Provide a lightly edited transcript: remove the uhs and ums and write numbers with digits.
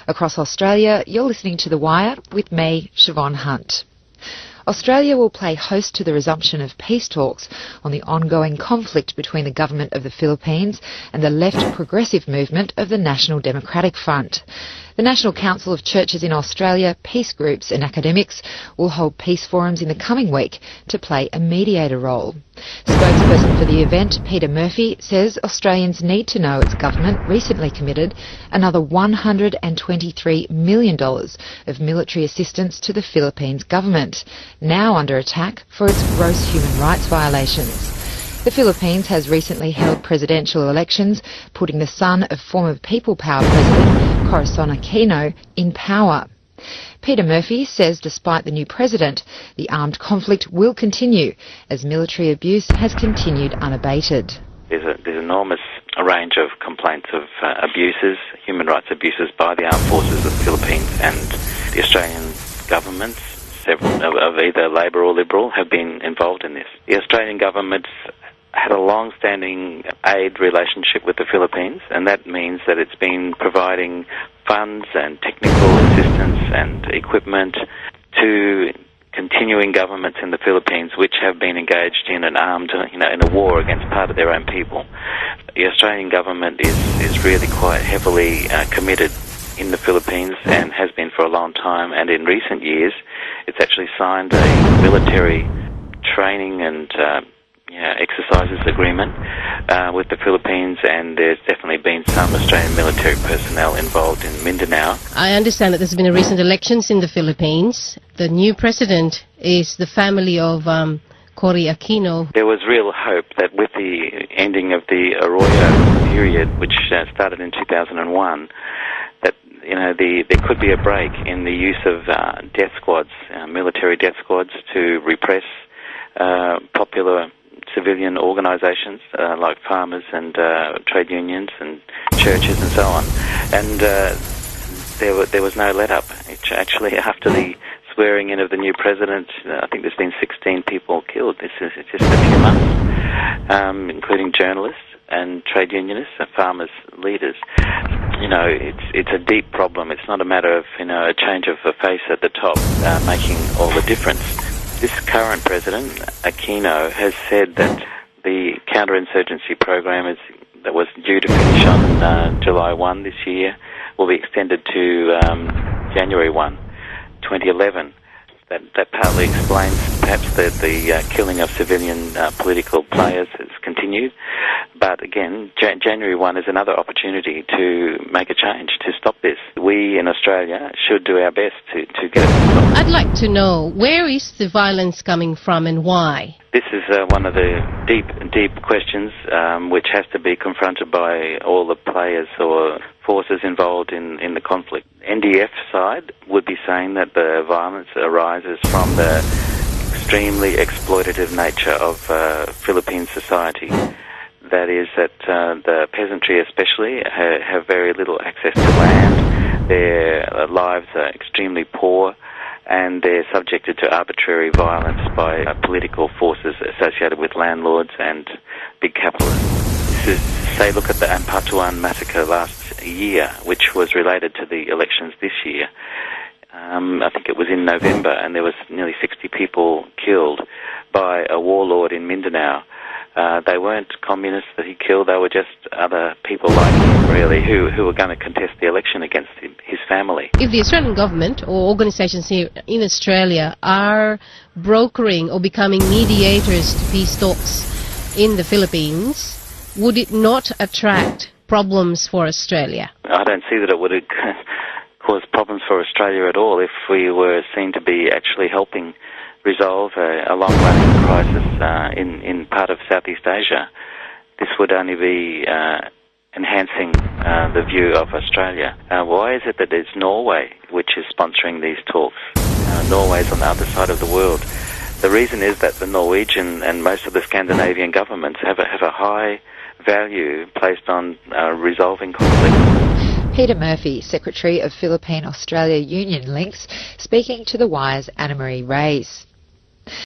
Across Australia, you're listening to The Wire with me, Siobhan Hunt. Australia will play host to the resumption of peace talks on the ongoing conflict between the government of the Philippines and the left progressive movement of the National Democratic Front. The National Council of Churches in Australia, peace groups and academics will hold peace forums in the coming week to play a mediator role. Spokesperson for the event, Peter Murphy, says Australians need to know its government recently committed another $123 million of military assistance to the Philippines government, now under attack for its gross human rights violations. The Philippines has recently held presidential elections, putting the son of former People Power President Corazon Aquino in power. Peter Murphy says despite the new president, the armed conflict will continue as military abuse has continued unabated. There's enormous range of complaints of abuses, human rights abuses by the armed forces of the Philippines, and the Australian governments, several of either Labor or Liberal, have been involved in this. The Australian government's had a long-standing aid relationship with the Philippines, and that means that it's been providing funds and technical assistance and equipment to continuing governments in the Philippines which have been engaged in an armed, in a war against part of their own people. The Australian government is really quite heavily committed in the Philippines and has been for a long time, and in recent years it's actually signed a military training and exercises agreement with the Philippines, and there's definitely been some Australian military personnel involved in Mindanao. I understand that there's been a recent elections in the Philippines. The new president is the family of Cory Aquino. There was real hope that with the ending of the Arroyo period, which started in 2001, that there could be a break in the use of death squads, military death squads, to repress popular civilian organisations like farmers and trade unions and churches and so on. And there was no let-up. Actually, after the swearing in of the new president, I think there's been 16 people killed. This is just a few months, including journalists and trade unionists and farmers' leaders. It's a deep problem. It's not a matter of a change of a face at the top making all the difference. This current president, Aquino, has said that the counterinsurgency program that was due to finish on July 1 this year will be extended to January 1, 2011. That partly explains perhaps the killing of civilian political players has continued. But again, January 1 is another opportunity to make a change, to stop this. We in Australia should do our best to get it stopped. I'd like to know, where is the violence coming from and why? This is one of the deep questions which has to be confronted by all the players or forces involved in the conflict. NDF side would be saying that the violence arises from the extremely exploitative nature of Philippine society. That is that the peasantry especially have very little access to land, their lives are extremely poor, and they're subjected to arbitrary violence by political forces associated with landlords and big capitalists. Look at the Ampatuan massacre last year, which was related to the elections this year. I think it was in November, and there was nearly 60 people killed by a warlord in Mindanao. They weren't communists that he killed, they were just other people like him, really, who were going to contest the election against his family. If the Australian government or organisations here in Australia are brokering or becoming mediators to peace talks in the Philippines, would it not attract problems for Australia? I don't see that it would cause problems for Australia at all if we were seen to be actually helping resolve a long-running crisis in part of Southeast Asia. This would only be enhancing the view of Australia. Why is it that it's Norway which is sponsoring these talks? Norway's on the other side of the world. The reason is that the Norwegian and most of the Scandinavian governments have a high value placed on resolving conflict. Peter Murphy, Secretary of Philippine-Australia Union Links, speaking to The Wire's Anna Marie Reyes.